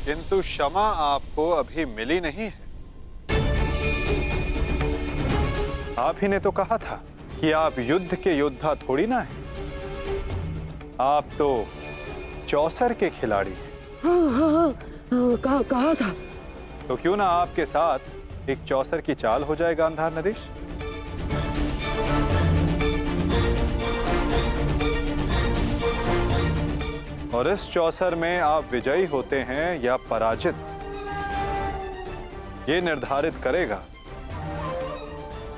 किंतु क्षमा आपको अभी मिली नहीं है। आप ही ने तो कहा था कि आप युद्ध के योद्धा थोड़ी ना हैं। आप तो चौसर के खिलाड़ी हैं। हाँ, कहा था। तो क्यों ना आपके साथ एक चौसर की चाल हो जाए गांधार नरेश। और इस चौसर में आप विजयी होते हैं या पराजित, ये निर्धारित करेगा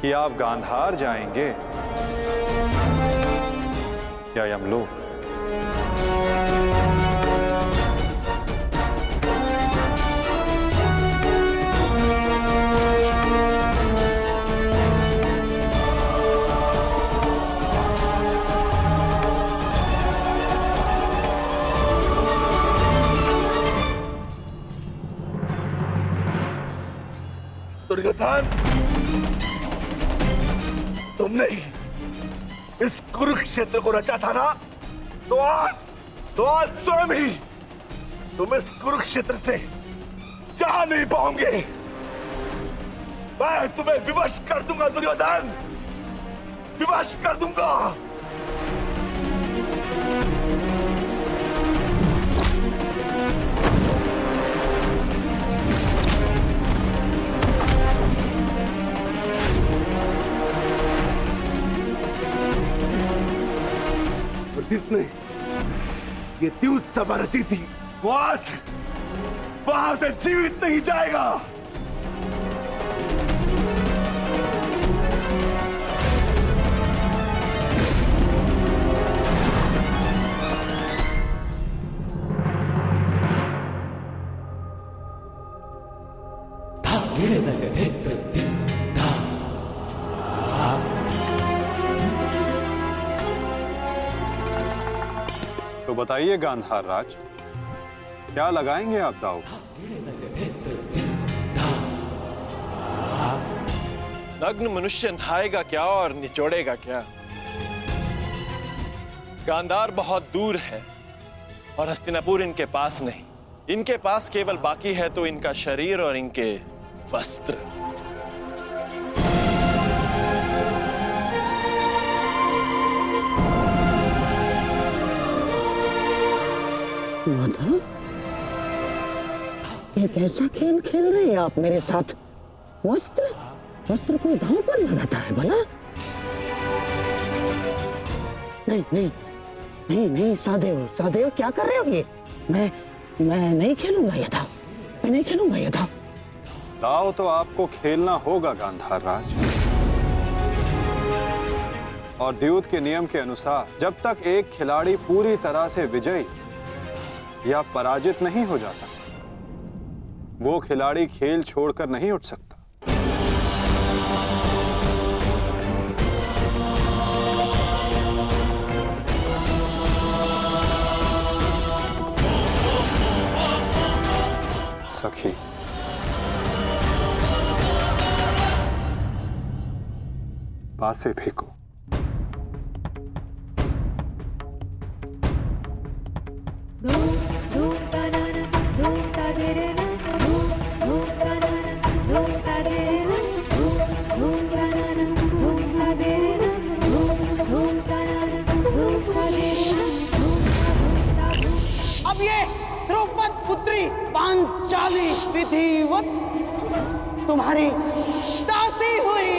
कि आप गांधार जाएंगे या यमलोक। दुर्योधन, तुमने इस कुरुक्षेत्र को रचा था ना, तो आज स्वयं ही तुम इस कुरुक्षेत्र से जा नहीं पाओगे। मैं तुम्हें विवश कर दूंगा दुर्योधन, विवश कर दूंगा। जिसने ये द्यूत सभा रची थी, वो आज वहां से जीवित नहीं जाएगा। तो बताइए गांधार राज, क्या लगाएंगे आप दांव? नग्न मनुष्य नहाएगा क्या और निचोड़ेगा क्या? गांधार बहुत दूर है और हस्तिनापुर इनके पास नहीं। इनके पास केवल बाकी है तो इनका शरीर और इनके वस्त्र। माधव, ये कैसा खेल खेल रहे हैं आप मेरे साथ? वस्त्र कोई दांव पर लगाता है भला? नहीं, सहदेव क्या कर रहे हो ये? मैं नहीं खेलूंगा ये दांव, मैं नहीं खेलूंगा ये दांव। दांव तो आपको खेलना होगा गांधार राज। और द्यूत के नियम के अनुसार जब तक एक खिलाड़ी पूरी तरह से विजयी या पराजित नहीं हो जाता, वो खिलाड़ी खेल छोड़कर नहीं उठ सकता। सखी, पासे फेंको। अब ये द्रौपद पुत्री पांचाली विधिवत तुम्हारी दासी हुई।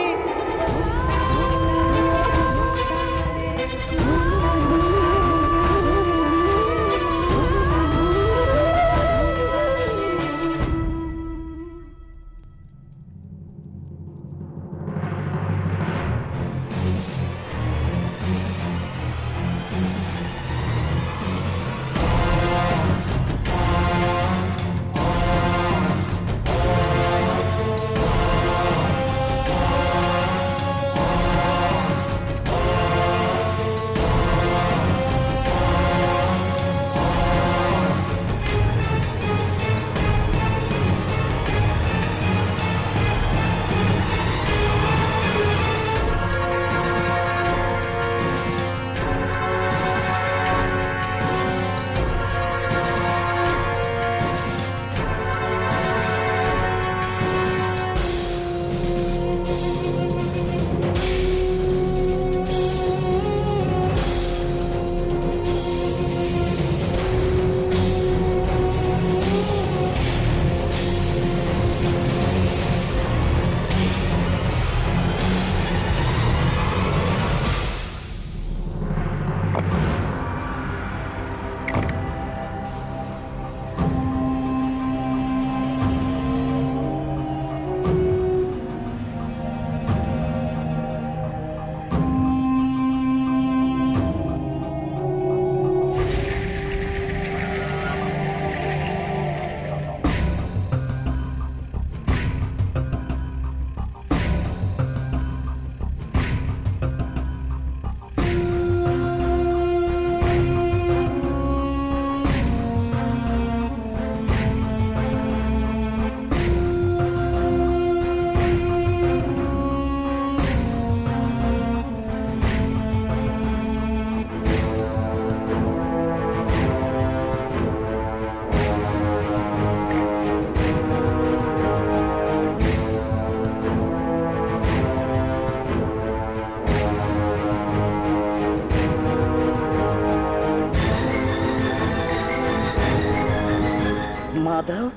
माधव,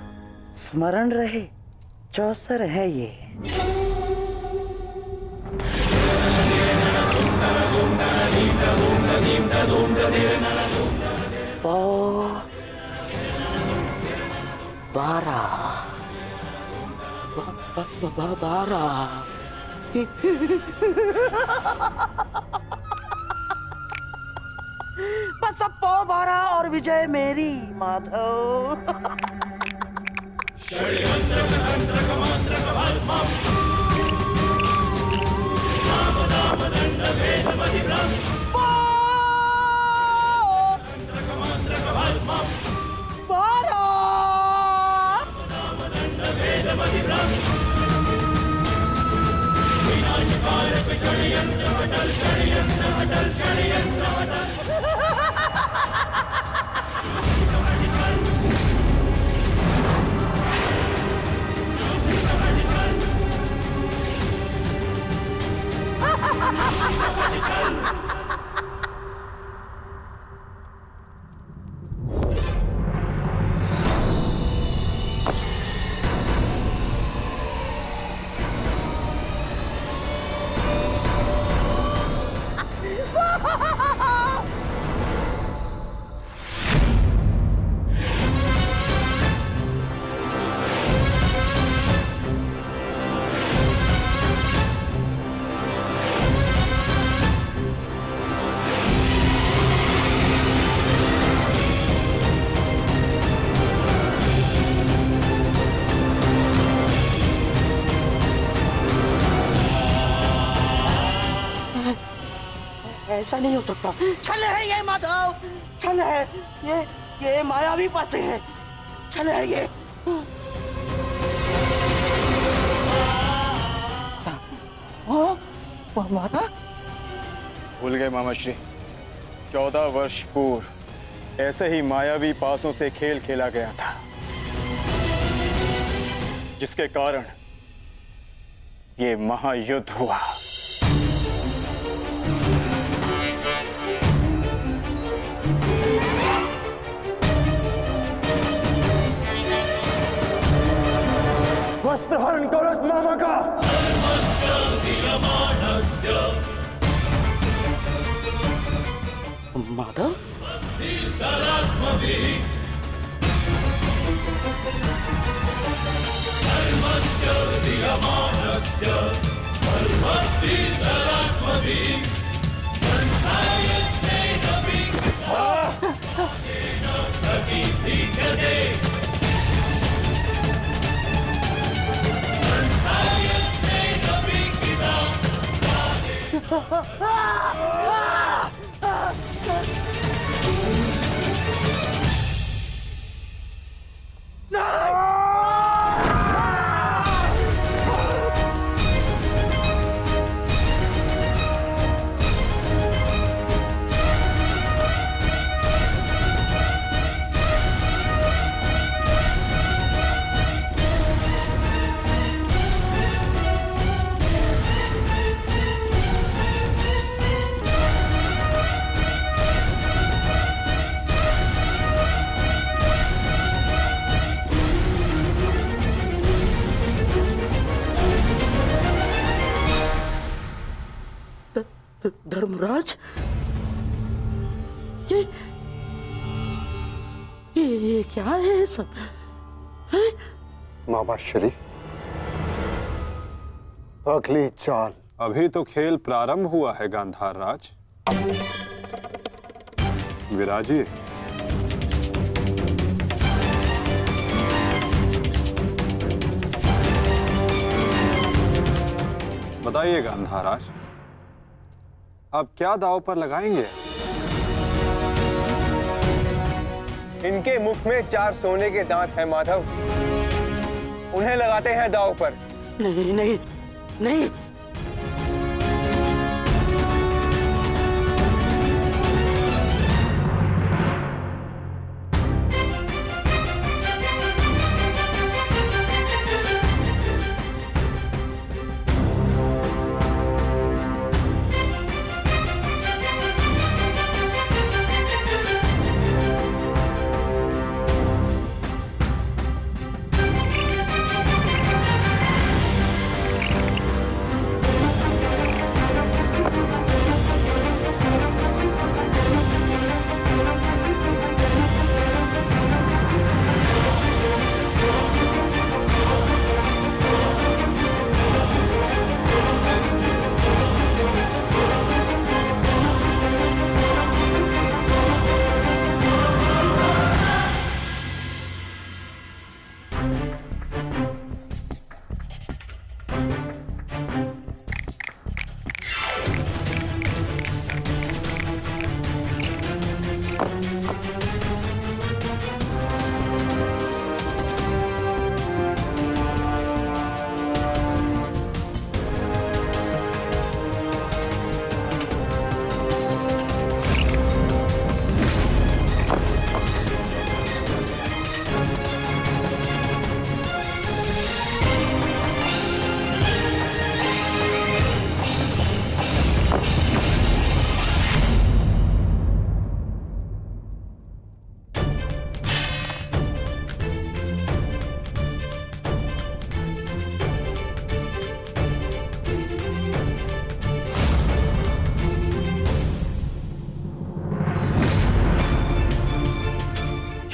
स्मरण रहे, चौसर है ये। पौ 12 बस अब पौ 12 और विजय मेरी माधव। ऐसा नहीं हो सकता। छल है ये माधव, छल है ये मायावी पासे है, छल है ये। माता भूल गए मामाश्री, 14 वर्ष पूर्व ऐसे ही मायावी पासों से खेल खेला गया था, जिसके कारण ये महायुद्ध हुआ। वस्त्रहरण करो इस मामा का। माधव, धर्मराज, ये क्या है सब? मामाश्री, अगली चाल। अभी तो खेल प्रारंभ हुआ है गांधार राज। विराजिए। बताइए गांधार राज, अब क्या दांव पर लगाएंगे? इनके मुख में 4 सोने के दांत हैं माधव, उन्हें लगाते हैं दांव पर। नहीं नहीं नहीं,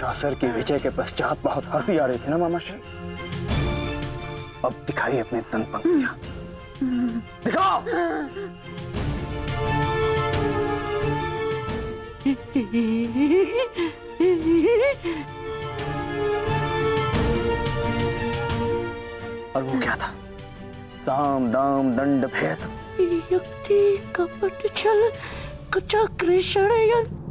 दुशासन की विजय के पश्चात बहुत हंसी आ रही थी ना मामाश्री, अब दिखाई अपने तन पंक्तियां, दिखाओ। और वो क्या था? साम दाम दंड भेद, युक्ति कपट छल कुचक्र षड्यंत्र।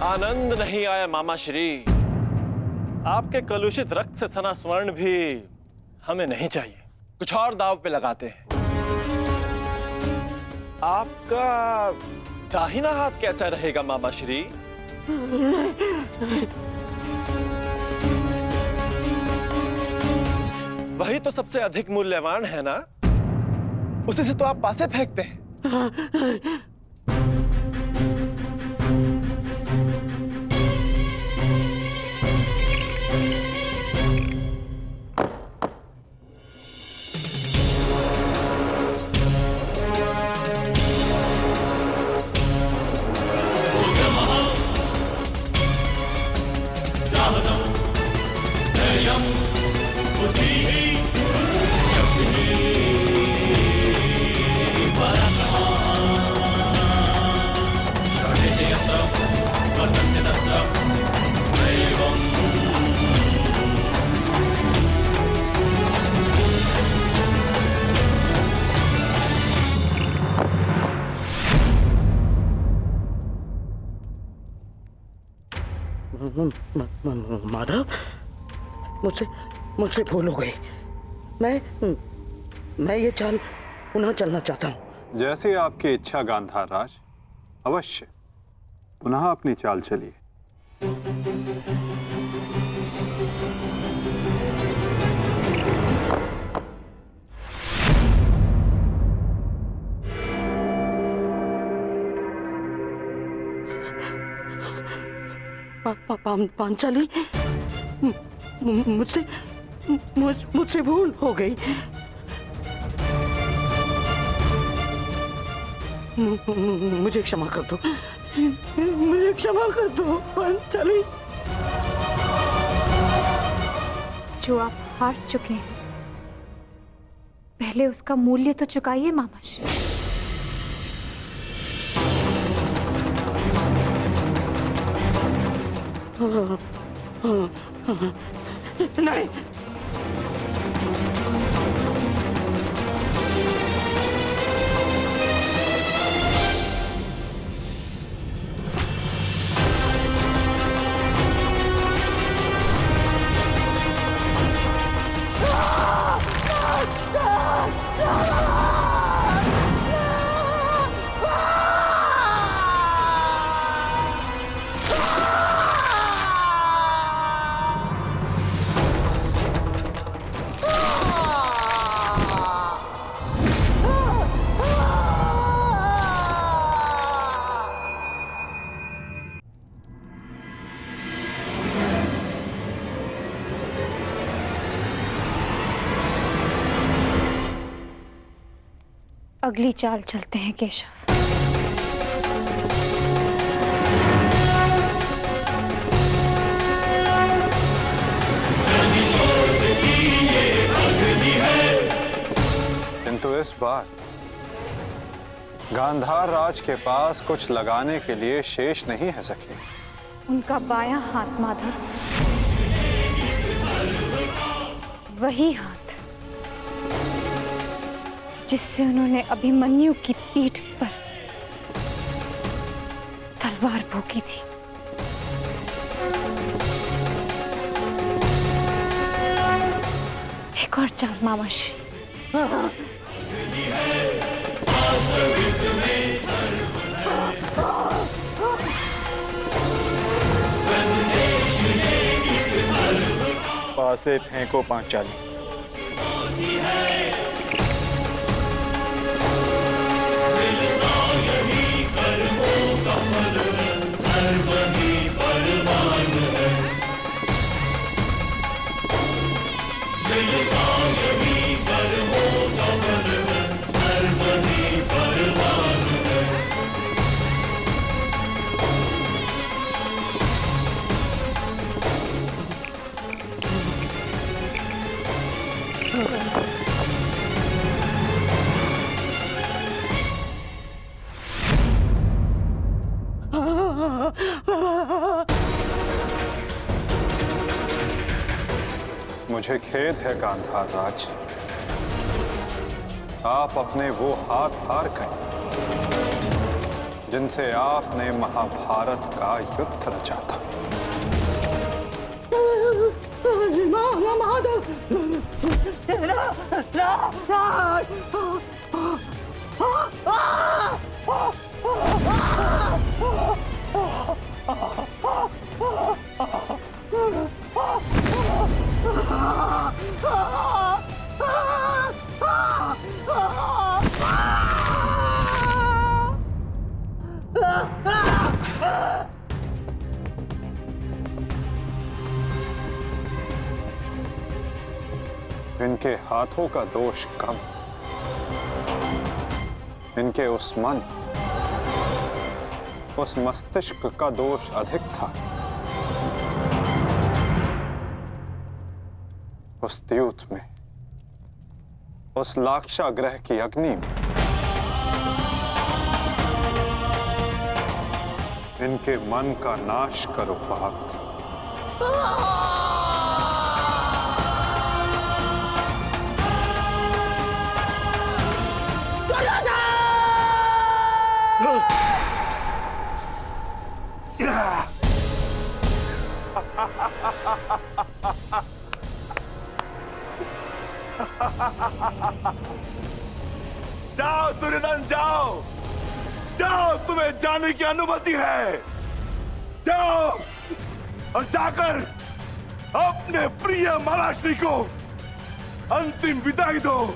आनंद नहीं आया मामाश्री। आपके कलुषित रक्त से सना स्वर्ण भी हमें नहीं चाहिए। कुछ और दाव पे लगाते हैं। आपका दाहिना हाथ कैसा रहेगा मामाश्री? वही तो सबसे अधिक मूल्यवान है ना, उसी से तो आप पासे फेंकते हैं। माधव, मुझसे भूल हो गई। मैं ये चाल पुनः चलना चाहता हूँ। जैसी आपकी इच्छा गांधार राज, अवश्य पुनः अपनी चाल चलिए। पांचाली, मुझसे भूल हो गई। मुझे क्षमा कर दो, मुझे क्षमा कर दो पांचाली। जो आप हार चुके हैं, पहले उसका मूल्य तो चुकाइए मामाश्री। नहीं, अगली चाल चलते हैं केशव। किंतु इस बार गांधार राज के पास कुछ लगाने के लिए शेष नहीं है सखी। उनका बायां हाथ माधव, वही हाथ जिससे उन्होंने अभिमन्यु की पीठ पर तलवार तलवार भोगी थी। एक और चाल मामाश्री। पासे फेंको पांचाली। मुझे खेद है गांधार राज, आप अपने वो हाथ हार गए जिनसे आपने महाभारत का युद्ध रचा था। इनके हाथों का दोष कम, इनके उस मन, उस मस्तिष्क का दोष अधिक था। उस द्यूत में, उस लाक्षागृह की अग्नि में इनके मन का नाश करो पार्थ। जाओ दुर्योधन, जाओ जाओ, तुम्हें जाने की अनुमति है। जाओ और जाकर अपने प्रिय महाराष्ट्री को अंतिम विदाई दो।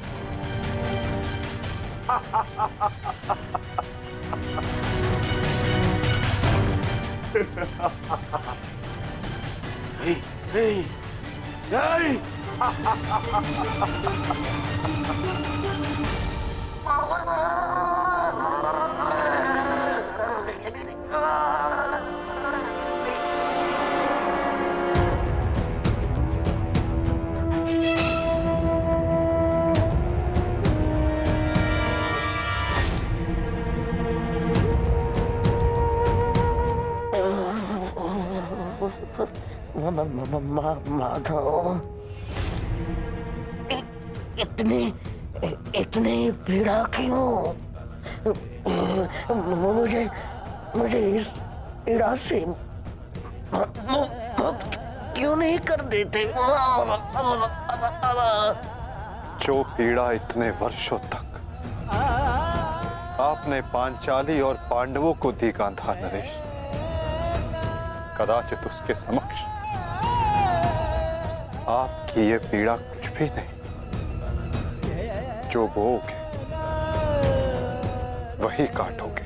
नहीं, नहीं। माधव, इतनी पीड़ा क्यों? मुझे इस पीड़ा से मुक्त क्यों नहीं कर देते? जो पीड़ा इतने वर्षों तक आपने पांचाली और पांडवों को दी गांधार नरेश, कदाचित उसके समक्ष आपकी ये पीड़ा कुछ भी नहीं। जो बोओगे वही काटोगे,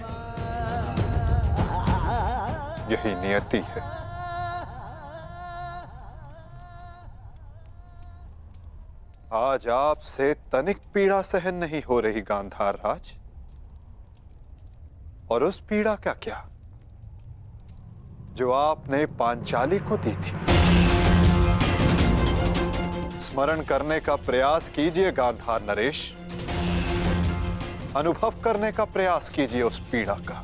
यही नियति है। आज आपसे तनिक पीड़ा सहन नहीं हो रही गांधार राज, और उस पीड़ा का क्या जो आपने पांचाली को दी थी। स्मरण करने का प्रयास कीजिए गांधार नरेश, अनुभव करने का प्रयास कीजिए उस पीड़ा का।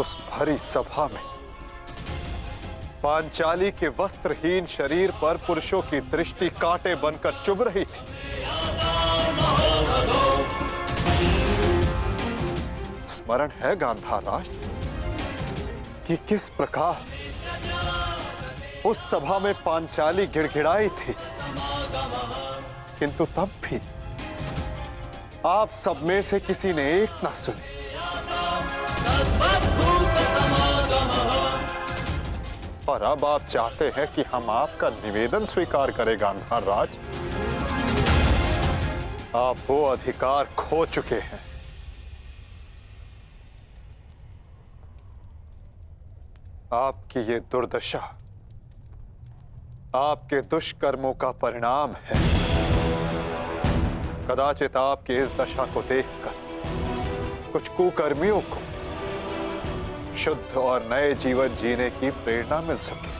उस भरी सभा में पांचाली के वस्त्रहीन शरीर पर पुरुषों की दृष्टि कांटे बनकर चुभ रही थी। स्मरण है गांधार राज कि किस प्रकार उस सभा में पांचाली गिड़गिड़ाई थी, किंतु तब भी आप सब में से किसी ने एक ना सुनी। और अब आप चाहते हैं कि हम आपका निवेदन स्वीकार करें गांधार राज। आप वो अधिकार खो चुके हैं। आपकी ये दुर्दशा आपके दुष्कर्मों का परिणाम है। कदाचित आपकी इस दशा को देखकर कुछ कुकर्मियों को शुद्ध और नए जीवन जीने की प्रेरणा मिल सके।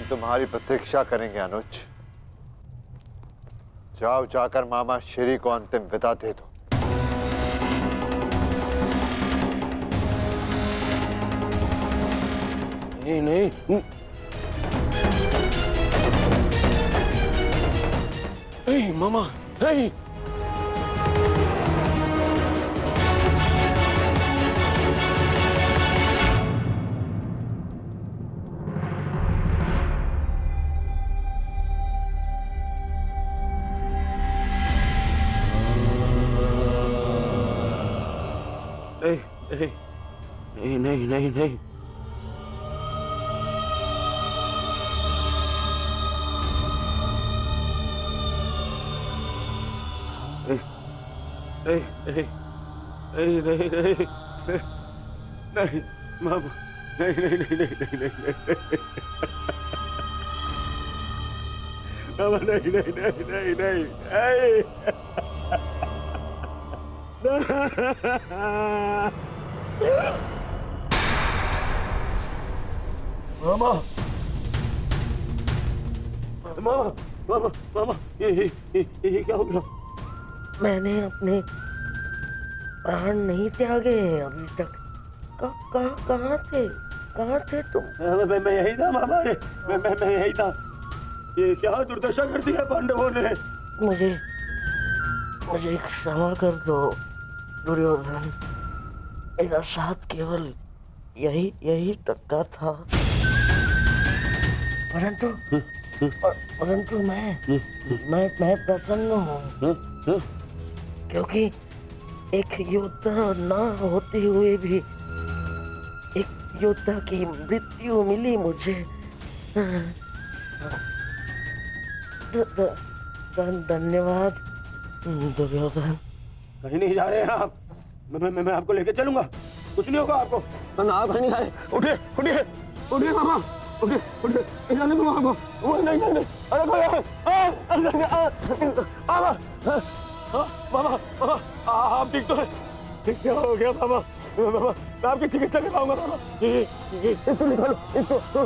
तुम्हारी प्रतीक्षा करेंगे अनुज। जाओ, जाकर मामा श्री को अंतिम विदा दे दो। नहीं नहीं नहीं मामा, नहीं। नहीं नहीं नहीं नहीं नहीं नहीं नहीं नहीं मामा, नहीं नहीं नहीं नहीं नहीं मामा, नहीं नहीं नहीं नहीं नहीं मामा, मामा, मामा, मामा, ये क्या हो गया? मैंने अपने प्राण नहीं त्यागे हैं अभी तक। कहाँ थे तुम? मैं यही था मामा, मैं यही था। ये क्या दुर्दशा कर दी है पांडवों ने। मुझे क्षमा कर दो दुर्योधन। मेरा साथ केवल यही तक का था, परंतु मैं प्रसन्न हूँ, क्योंकि एक योद्धा ना होते हुए भी एक योद्धा की मृत्यु मिली मुझे। धन्यवाद दुर्योधन। कहीं नहीं जा रहे हैं आप। मैं आपको लेके चलूंगा, कुछ नहीं होगा आपको। ना कहीं नहीं जा रहे। उठिए उठिए उठिए मामा, उठिए जाने दो आपको। नहीं नहीं नहीं, अरे मामा, मामा, मामा, आप ठीक तो है? क्या हो गया मामा? मामा, मैं आपकी चिकित्सा कराऊंगा मामा। इसको निकालो, इसको।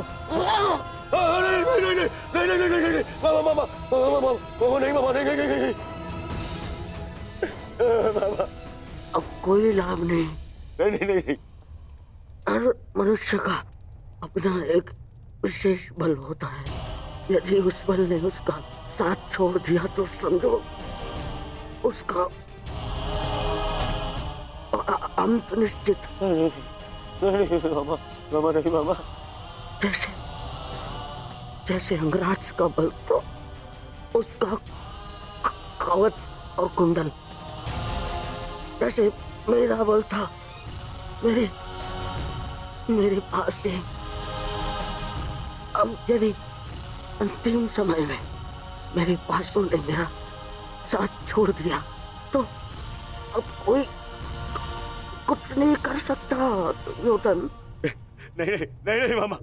नहीं नहीं नहीं नहीं नहीं नहीं नहीं, मामा, मामा, मामा, मामा, नहीं मामा, नहीं नहीं नहीं मामा, अब कोई लाभ नहीं। नहीं नहीं नहीं। हर मनुष्य का अपना एक विशेष बल होता है। यदि उस बल ने उसका साथ छोड़ दिया तो समझो उसका अंत निश्चित। नहीं मामा, मामा, नहीं मामा। जैसे अंगराज का बल तो उसका कवच और कुंडल, जैसे मेरा बल था मेरे पास से। अब यदि अंतिम समय में मेरे पासों ने मेरा साथ छोड़ दिया तो अब कोई कुछ नहीं कर सकता दुर्योधन। नहीं नहीं नहीं नहीं मामा।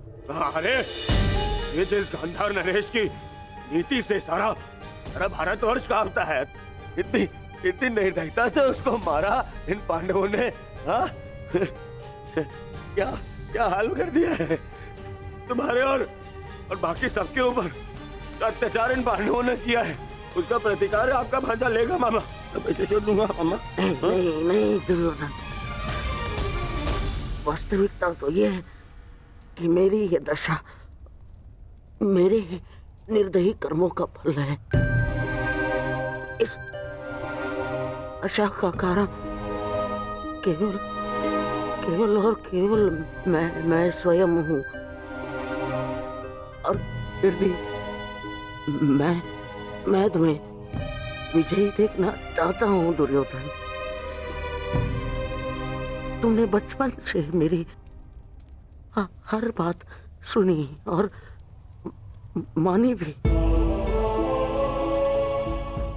अरे ये जिस गांधार नरेश की नीति से सारा भारतवर्ष कांपता है, इतनी इतनी निर्दयता से उसको मारा इन पांडवों ने। हाँ क्या क्या हाल कर दिया है तुम्हारे और बाकी सबके ऊपर। अत्याचार इन पांडवों ने किया है, उसका प्रतिकार आपका भांजा लेगा मामा। तो मैं छोड़ दूंगा मामा। नहीं नहीं दुर्योधन, वास्तविकता तो ये है कि मेरी ये दशा मेरे ही निर्दयी कर्मों का फल है। इस आशा का कारण केवल केवल और केवल मैं स्वयं हूँ। और फिर भी मैं तुम्हें विजयी देखना चाहता हूँ दुर्योधन। तुमने बचपन से मेरी हर बात सुनी और मानी भी,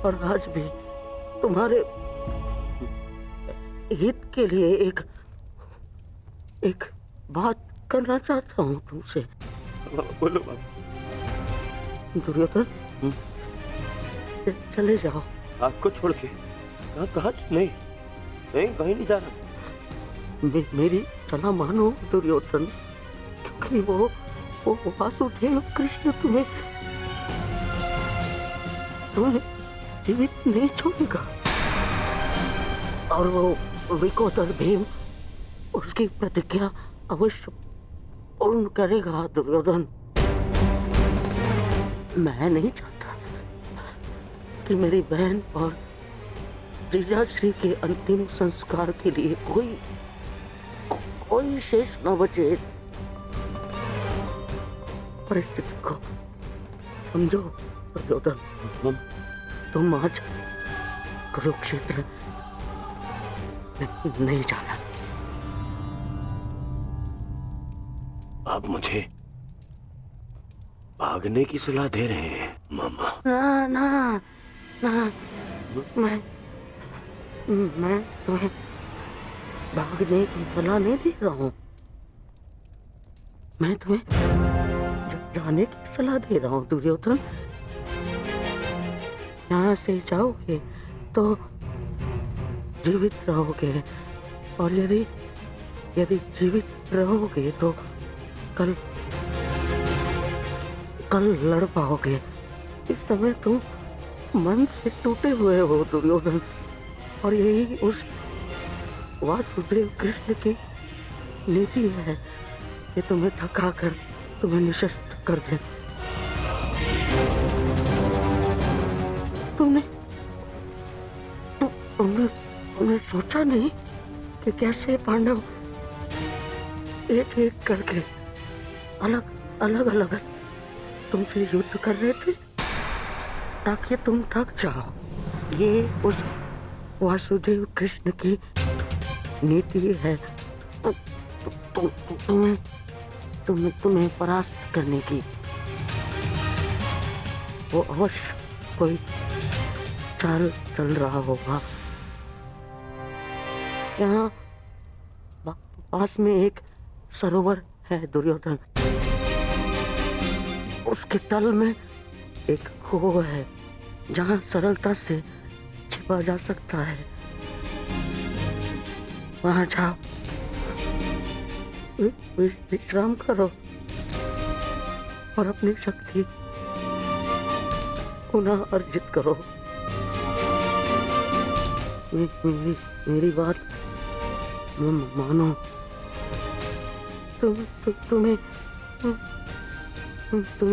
और आज भी तुम्हारे हित के लिए एक बात करना चाहता हूँ तुमसे। बोलो बाबा। दुर्योधन चले जाओ। आपको छोड़ के कहाँ? नहीं नहीं, कहीं नहीं जा रहा। मेरी सलाह मानो दुर्योधन, क्योंकि वो वासुदेव कृष्ण तुम्हें जीवित नहीं छोड़ेगा, और वो विकोदर भीम उसकी प्रतिज्ञा अवश्य पूर्ण करेगा दुर्योधन। मैं नहीं चाहता कि मेरी बहन और जीजाश्री के अंतिम संस्कार के लिए कोई शेष न बचे। परिस्थिति को समझो दुर्योधन। तुम आज कुरुक्षेत्र नहीं जाना। आप मुझे भागने की सलाह दे रहे हैं मामा? ना ना ना, मैं तुम्हें भागने की सलाह नहीं दे रहा हूँ। मैं तुम्हें जाने की सलाह दे रहा हूँ दुर्योधन। यहाँ से जाओगे तो जीवित रहोगे, और यदि जीवित रहोगे तो कल लड़ पाओगे। इस समय तुम मन से टूटे हुए हो दुर्योधन, और यही उस वासुदेव कृष्ण की नीति है कि तुम्हें थकाकर तुम्हें निशस्त कर दे। तुमने सोचा नहीं कि कैसे पांडव एक एक करके अलग तुमसे युद्ध कर रहे थे ताकि तुम थक जाओ। ये उस वासुदेव कृष्ण की नीति है तुम्हें परास्त करने की। वो अवश्य कोई चाल चल रहा होगा। यहाँ पास में एक सरोवर है दुर्योधन, उसके तल में एक कुआं है जहाँ सरलता से छिपा जा सकता है। वहां जाओ, विश्राम करो और अपनी शक्ति पुनः अर्जित करो। मेरी बात मानो। तुम्हें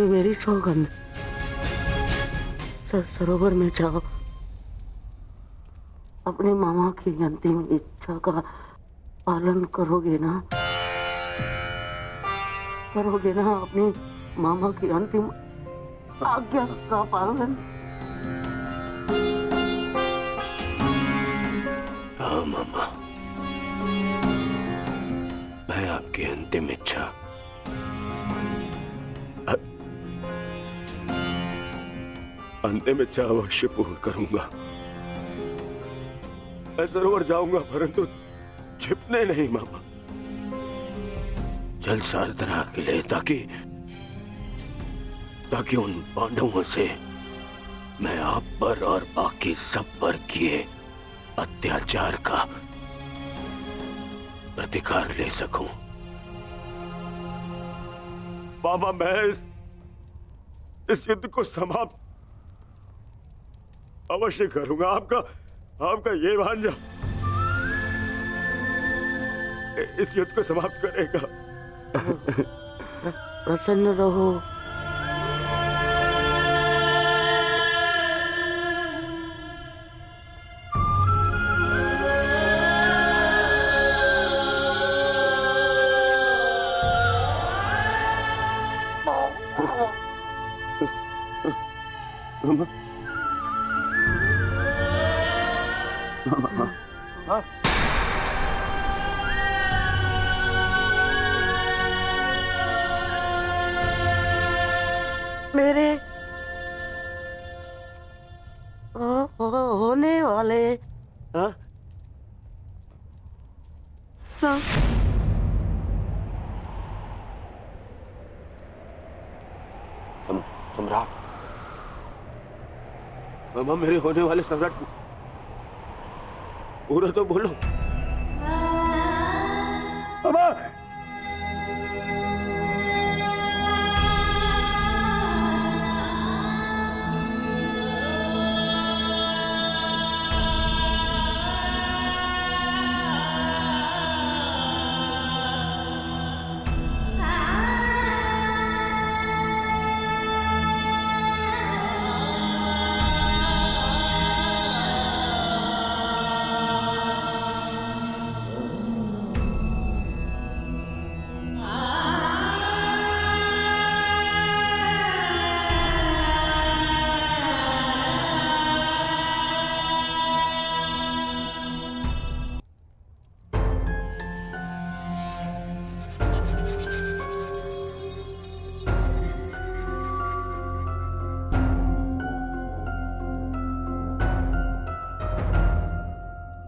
मेरी सौगंध। सरोवर में जाओ, अपने मामा की अंतिम इच्छा का पालन करोगे ना? अपने मामा की अंतिम आज्ञा का पालन? हाँ मामा, मैं आपकी अंतिम इच्छा अंत में चाह अवश्य पूर्ण करूंगा। मैं सरोवर जाऊंगा परंतु छिपने नहीं मामा, जल साधना के लिए, ताकि उन पांडवों से मैं आप पर और बाकी सब पर किए अत्याचार का प्रतिकार ले सकूं। मामा मैं इस युद्ध को समाप्त अवश्य करूंगा। आपका ये भांजा इस युद्ध को समाप्त करेगा। प्रसन्न रहो। मेरे होने वाले सम्राट, मामा मेरे होने वाले सम्राट पूरा तो बोलो। मामा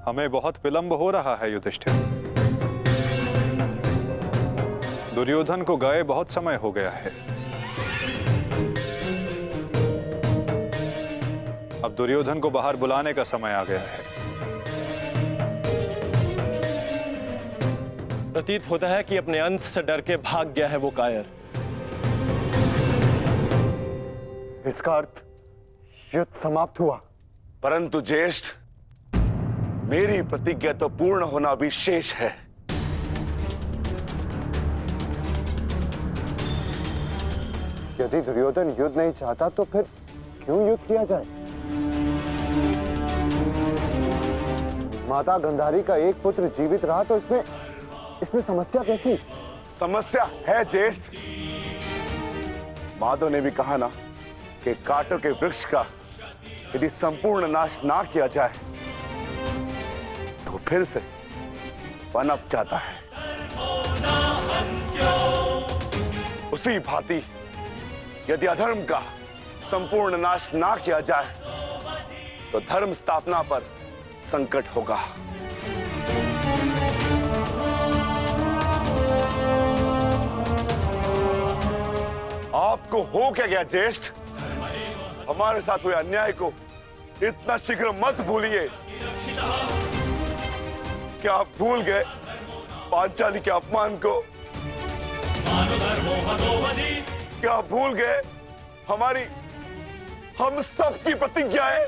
हमें बहुत विलंब हो रहा है युधिष्ठिर। दुर्योधन को गए बहुत समय हो गया है। अब दुर्योधन को बाहर बुलाने का समय आ गया है। प्रतीत होता है कि अपने अंत से डर के भाग गया है वो कायर। इसका अर्थ युद्ध समाप्त हुआ। परंतु ज्येष्ठ, मेरी प्रतिज्ञा तो पूर्ण होना भी शेष है। यदि दुर्योधन युद्ध नहीं चाहता तो फिर क्यों युद्ध किया जाए? माता गंधारी का एक पुत्र जीवित रहा तो इसमें समस्या कैसी? समस्या है ज्येष्ठ। माधव ने भी कहा ना कि कांटों के वृक्ष का यदि संपूर्ण नाश ना किया जाए तो फिर से पनप जाता है। उसी भांति यदि अधर्म का संपूर्ण नाश ना किया जाए तो धर्म स्थापना पर संकट होगा। आपको हो क्या गया ज्येष्ठ? हमारे साथ हुए अन्याय को इतना शीघ्र मत भूलिए। क्या आप भूल गए पांचाली के अपमान को? क्या आप भूल गए हम सब की प्रतिज्ञाएं?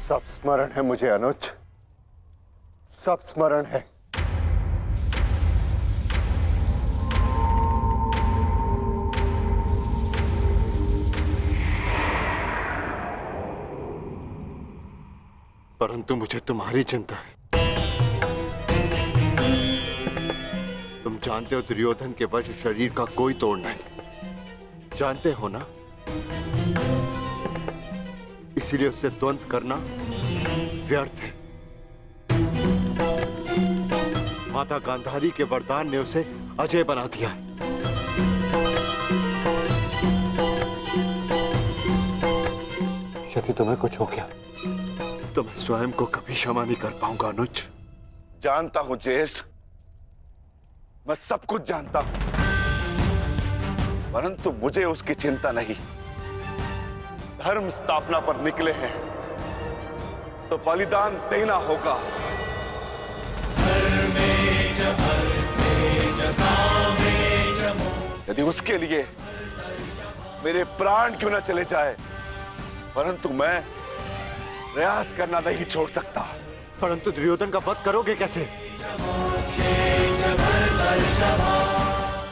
सब स्मरण है मुझे अनुज, सब स्मरण है। परंतु मुझे तुम्हारी चिंता है। तुम जानते हो दुर्योधन के वश शरीर का कोई तोड़ नहीं, जानते हो ना? इसीलिए उससे द्वंद्व करना व्यर्थ है। माता गांधारी के वरदान ने उसे अजय बना दिया है। यदि तुम्हें कुछ हो गया तो मैं स्वयं को कभी क्षमा नहीं कर पाऊंगा अनुज। जानता हूं ज्येष्ठ, मैं सब कुछ जानता हूं, परंतु मुझे उसकी चिंता नहीं। धर्म स्थापना पर निकले हैं तो बलिदान देना होगा। यदि उसके लिए मेरे प्राण क्यों न चले जाए, परंतु मैं प्रयास करना नहीं छोड़ सकता। परंतु दुर्योधन का वध करोगे कैसे?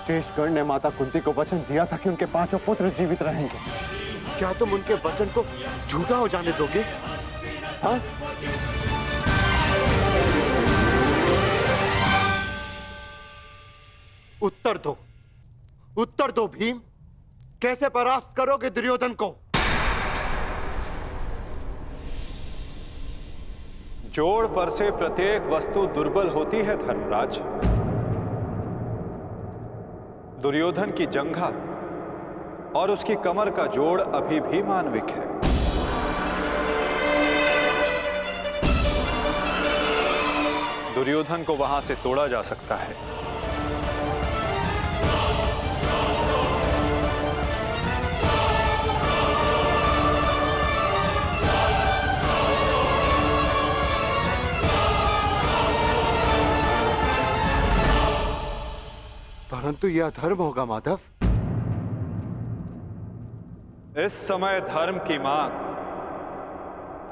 शेषगढ़ ने माता कुंती को वचन दिया था कि उनके 5 पुत्र जीवित रहेंगे। क्या तुम उनके वचन को झूठा हो जाने दोगे? हाँ? उत्तर दो, उत्तर दो भीम। कैसे परास्त करोगे दुर्योधन को? जोड़ पर से प्रत्येक वस्तु दुर्बल होती है धर्मराज। दुर्योधन की जंघा और उसकी कमर का जोड़ अभी भी मानविक है। दुर्योधन को वहां से तोड़ा जा सकता है। परंतु यह अधर्म होगा माधव। इस समय धर्म की मांग,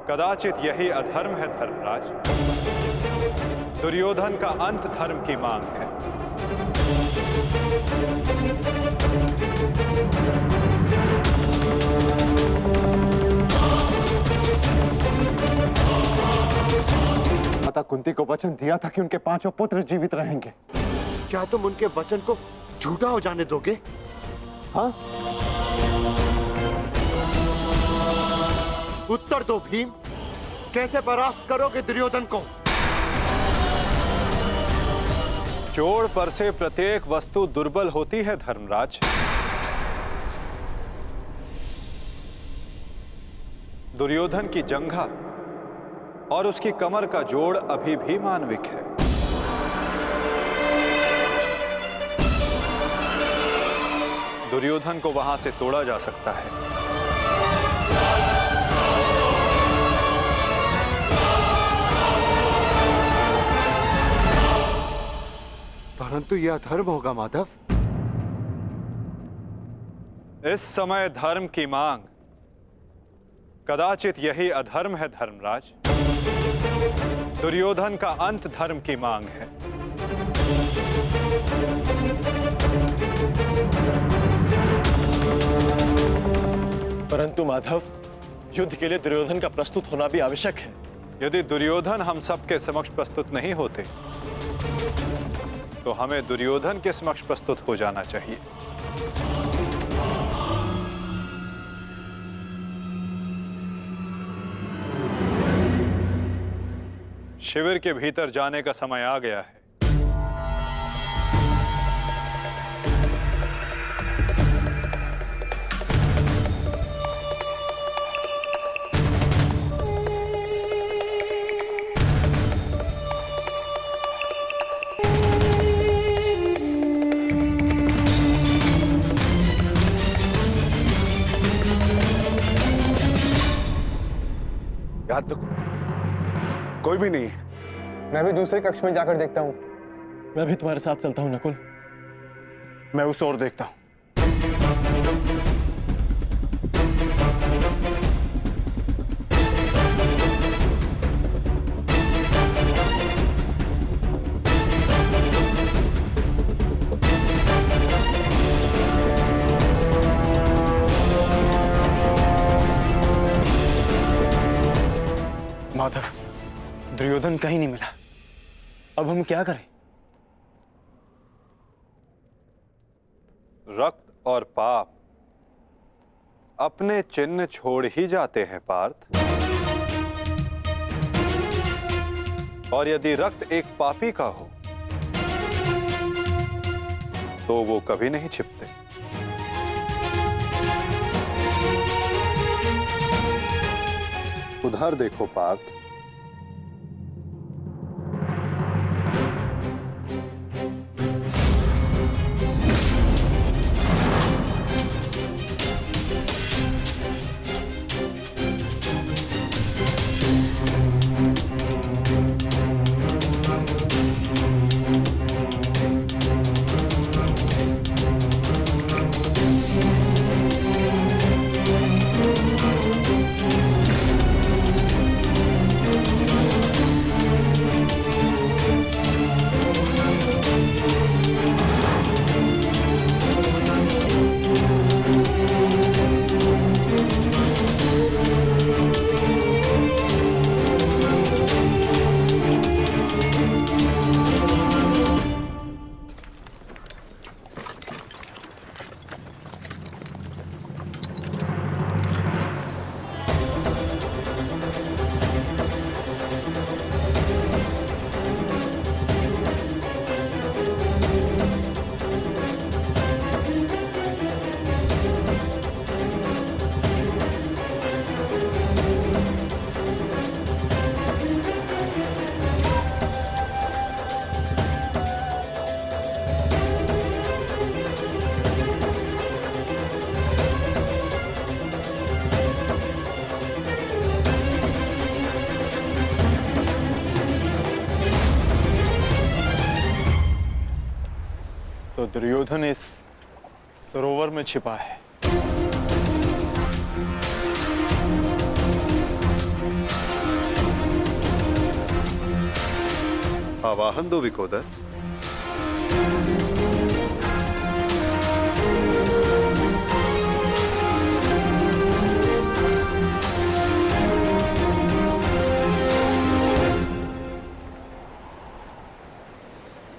कदाचित यही अधर्म है धर्मराज। दुर्योधन का अंत धर्म की मांग है। माता कुंती को वचन दिया था कि उनके 5 पुत्र जीवित रहेंगे। क्या तुम उनके वचन को झूठा हो जाने दोगे? हाँ? उत्तर दो भीम। कैसे परास्त करोगे दुर्योधन को? जोड़ पर से प्रत्येक वस्तु दुर्बल होती है धर्मराज। दुर्योधन की जंघा और उसकी कमर का जोड़ अभी भी मानविक है। दुर्योधन को वहां से तोड़ा जा सकता है। परंतु यह अधर्म होगा माधव। इस समय धर्म की मांग, कदाचित यही अधर्म है धर्मराज। दुर्योधन का अंत धर्म की मांग है। परंतु माधव, युद्ध के लिए दुर्योधन का प्रस्तुत होना भी आवश्यक है। यदि दुर्योधन हम सबके समक्ष प्रस्तुत नहीं होते तो हमें दुर्योधन के समक्ष प्रस्तुत हो जाना चाहिए। शिविर के भीतर जाने का समय आ गया है। याद तो कोई भी नहीं है। मैं भी दूसरे कक्ष में जाकर देखता हूँ। मैं भी तुम्हारे साथ चलता हूं नकुल। मैं उस ओर देखता हूँ। माधव, दुर्योधन कहीं नहीं मिला। अब हम क्या करें? रक्त और पाप अपने चिन्ह छोड़ ही जाते हैं पार्थ। और यदि रक्त एक पापी का हो तो वो कभी नहीं छिपते। उधर देखो पार्थ, तो दुर्योधन इस सरोवर में छिपा है। आवाहन दो विकोदर।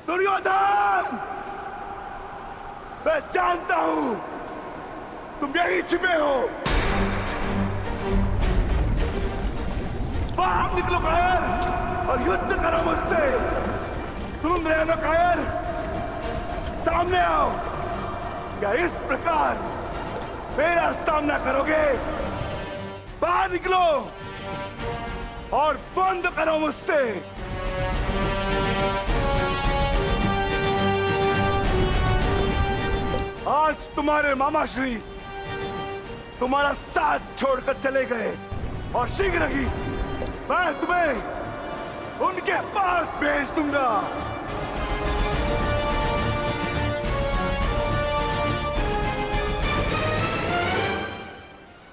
दुर्योधन, मैं जानता हूं तुम यहीं छिपे हो। बाहर निकलो कायर और युद्ध करो मुझसे। सुन रहे हो ना कायर, सामने आओ। क्या इस प्रकार मेरा सामना करोगे? बाहर निकलो और बंद करो मुझसे। आज तुम्हारे मामाश्री तुम्हारा साथ छोड़कर चले गए और शीघ्र ही मैं तुम्हें उनके पास भेज दूंगा।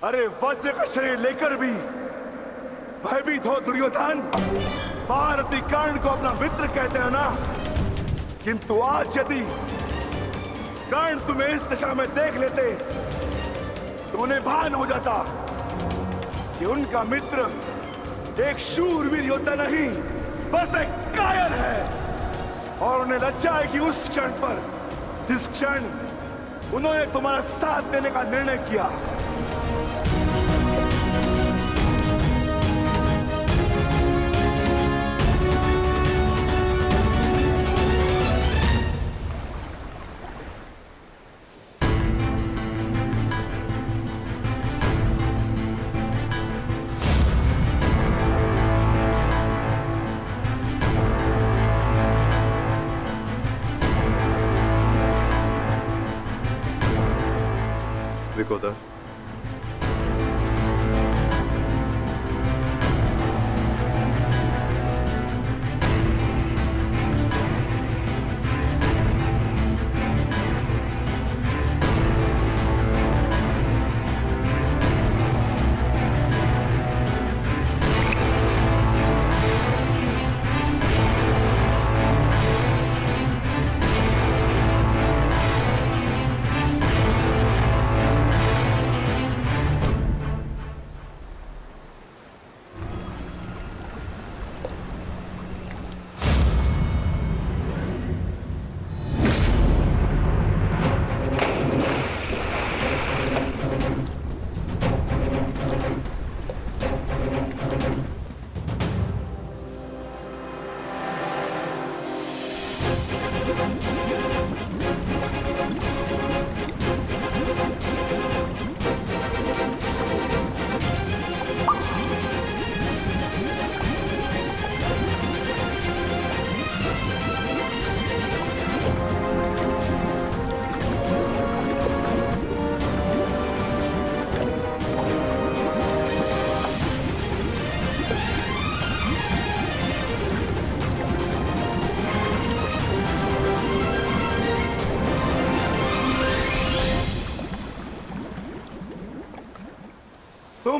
अरे वज्र का शरीर लेकर भी भयभीत हो दुर्योधन। भारती कर्ण को अपना मित्र कहते हो ना, किंतु आज यदि कर्ण तुम्हें इस दशा में देख लेते तो उन्हें भान हो जाता कि उनका मित्र एक शूरवीर योद्धा नहीं, बस एक कायर है। और उन्हें लज्जा आएगी उस क्षण पर जिस क्षण उन्होंने तुम्हारा साथ देने का निर्णय किया। विकोदर,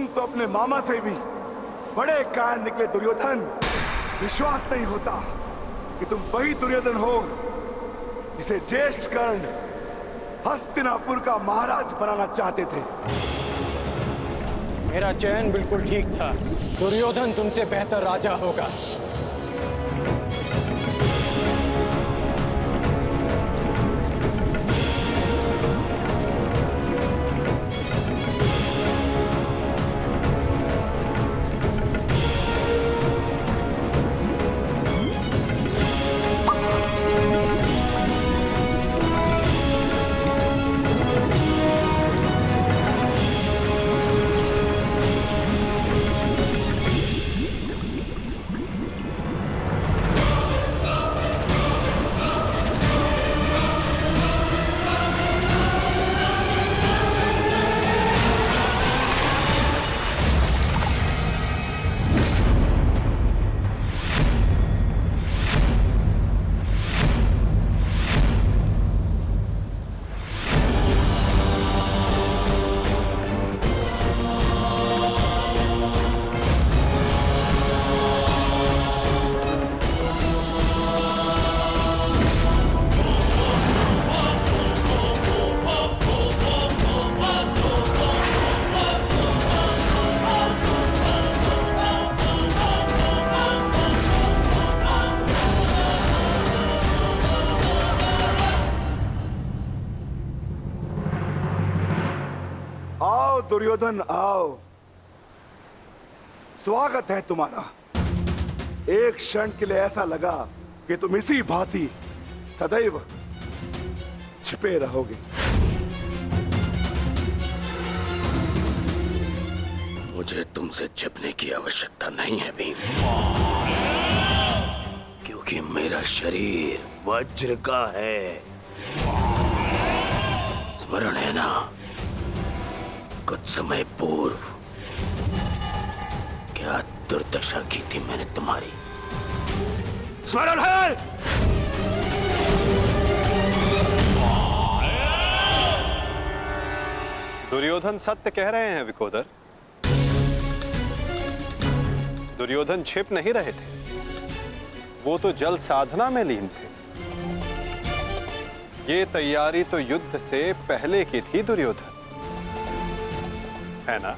तुम तो अपने मामा से भी बड़े कायर निकले दुर्योधन। विश्वास नहीं होता कि तुम वही दुर्योधन हो जिसे ज्येष्ठ कर्ण हस्तिनापुर का महाराज बनाना चाहते थे। मेरा चयन बिल्कुल ठीक था। दुर्योधन तुमसे बेहतर राजा होगा। आओ दुर्योधन आओ, स्वागत है तुम्हारा। एक क्षण के लिए ऐसा लगा कि तुम इसी भांति सदैव छिपे रहोगे। मुझे तुमसे छिपने की आवश्यकता नहीं है भीम, क्योंकि मेरा शरीर वज्र का है। स्मरण है ना, कुछ समय पूर्व क्या दुर्दशा की थी मैंने तुम्हारी? स्मरण है? दुर्योधन सत्य कह रहे हैं विकोदर। दुर्योधन छिप नहीं रहे थे, वो तो जल साधना में लीन थे। ये तैयारी तो युद्ध से पहले की थी दुर्योधन, है ना?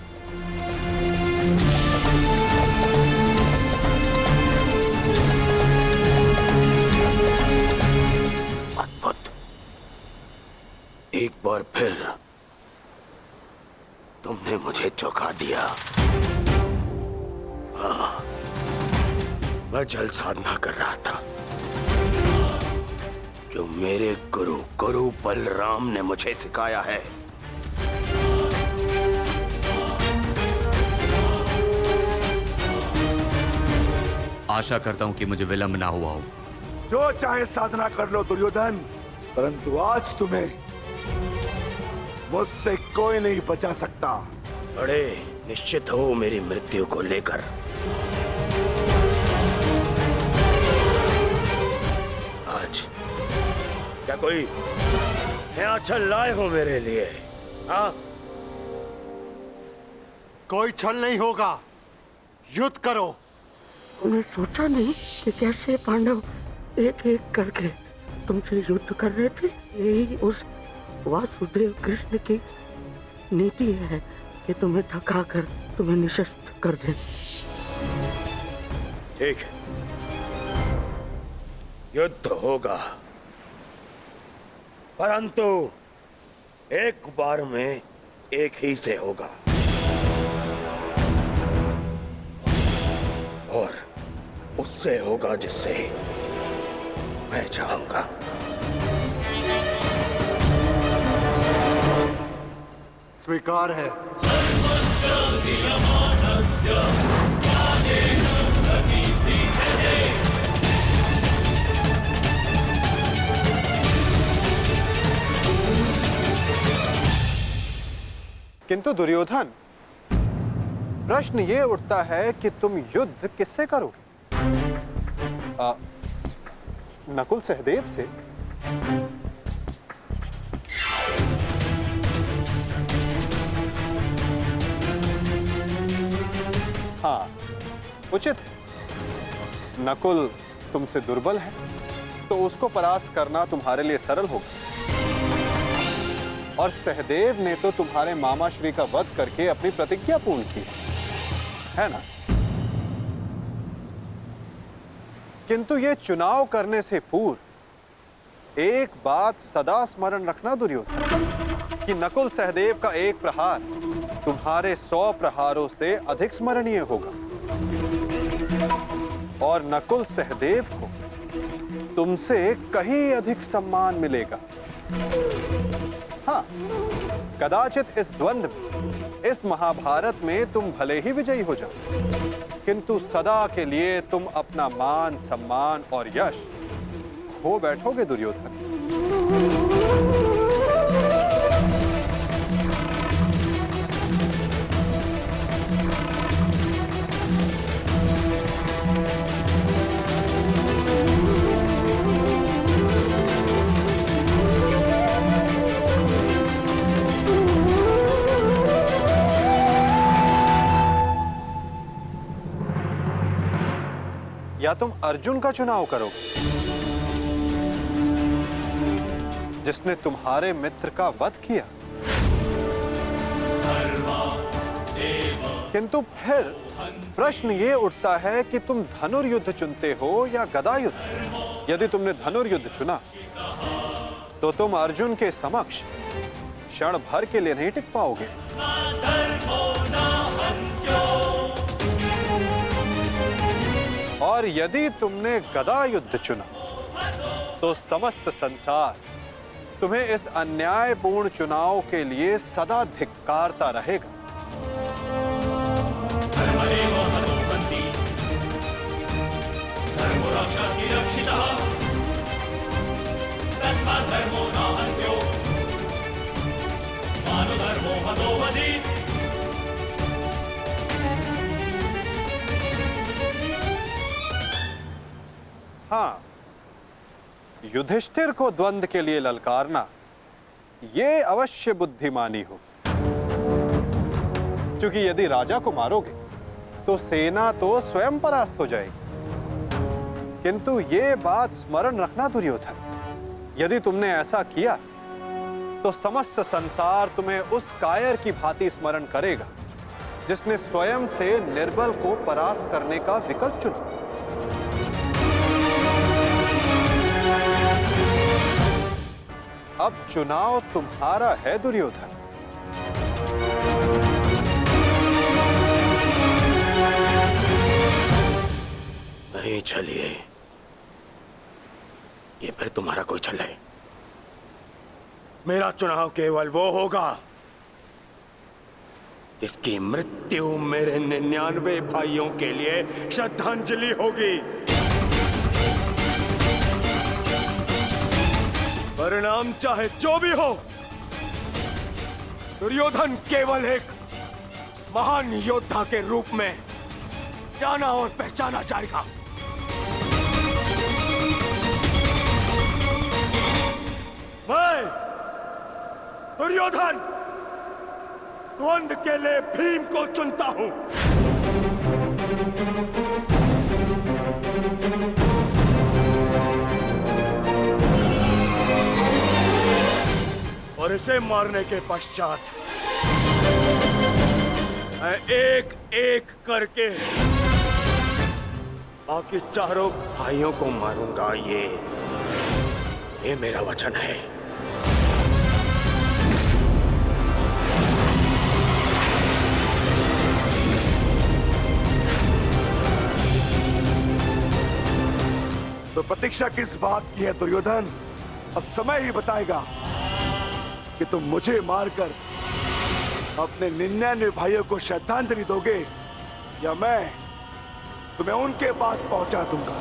अद्भुत। एक बार फिर तुमने मुझे चौंका दिया। हाँ, मैं जल साधना कर रहा था जो मेरे गुरु बलराम ने मुझे सिखाया है। आशा करता हूं कि मुझे विलंब ना हुआ हो। जो चाहे साधना कर लो दुर्योधन, परंतु आज तुम्हें मुझसे कोई नहीं बचा सकता। बड़े निश्चित हो मेरी मृत्यु को लेकर। आज क्या कोई नया छल लाए हो मेरे लिए? हाँ, कोई छल नहीं होगा, युद्ध करो। मैं सोचा नहीं कि कैसे पांडव एक एक करके तुमसे युद्ध कर रहे थे। यही उस वासुदेव कृष्ण की नीति है कि तुम्हें थका कर तुम्हें निशस्त्र कर दे। ठीक है, युद्ध होगा, परंतु एक बार में एक ही से होगा और उससे होगा जिससे मैं चाहूंगा। स्वीकार है। किंतु दुर्योधन, प्रश्न ये उठता है कि तुम युद्ध किससे करोगे? नकुल सहदेव से? उचित है। नकुल तुमसे दुर्बल है, तो उसको परास्त करना तुम्हारे लिए सरल होगा। और सहदेव ने तो तुम्हारे मामा श्री का वध करके अपनी प्रतिज्ञा पूर्ण की है ना? किंतु ये चुनाव करने से पूर्व एक बात सदा स्मरण रखना दुर्योधन, कि नकुल सहदेव का एक प्रहार तुम्हारे 100 प्रहारों से अधिक स्मरणीय होगा। और नकुल सहदेव को तुमसे कहीं अधिक सम्मान मिलेगा। हाँ, कदाचित इस द्वंद्व में, इस महाभारत में तुम भले ही विजयी हो जाओ, किंतु सदा के लिए तुम अपना मान, सम्मान और यश खो बैठोगे दुर्योधन। या तुम अर्जुन का चुनाव करोगे, जिसने तुम्हारे मित्र का वध किया। किंतु फिर प्रश्न ये उठता है कि तुम धनुर्युद्ध चुनते हो या गदा युद्ध। यदि तुमने धनुर्युद्ध चुना तो तुम अर्जुन के समक्ष क्षण भर के लिए नहीं टिक पाओगे। और यदि तुमने गदा युद्ध चुना तो समस्त संसार तुम्हें इस अन्यायपूर्ण चुनाव के लिए सदा धिक्कारता रहेगा। हाँ, युधिष्ठिर को द्वंद्व के लिए ललकारना ये अवश्य बुद्धिमानी हो, क्योंकि यदि राजा को मारोगे तो सेना तो स्वयं परास्त हो जाएगी। किंतु ये बात स्मरण रखना दुर्योधन, यदि तुमने ऐसा किया तो समस्त संसार तुम्हें उस कायर की भांति स्मरण करेगा जिसने स्वयं से निर्बल को परास्त करने का विकल्प चुना। अब चुनाव तुम्हारा है दुर्योधन। नहीं चलिए, ये फिर तुम्हारा कोई छल है। मेरा चुनाव केवल वो होगा जिसकी मृत्यु मेरे 99 भाइयों के लिए श्रद्धांजलि होगी। परिणाम चाहे जो भी हो, दुर्योधन केवल एक महान योद्धा के रूप में जाना और पहचाना जाएगा। मैं दुर्योधन द्वंद्व के लिए भीम को चुनता हूं। और इसे मारने के पश्चात मैं एक एक करके बाकी चारों भाइयों को मारूंगा। ये मेरा वचन है। तो प्रतीक्षा किस बात की है दुर्योधन? अब समय ही बताएगा कि तुम मुझे मारकर अपने 99 भाइयों को श्रद्धांजलि दोगे या मैं तुम्हें उनके पास पहुंचा दूंगा।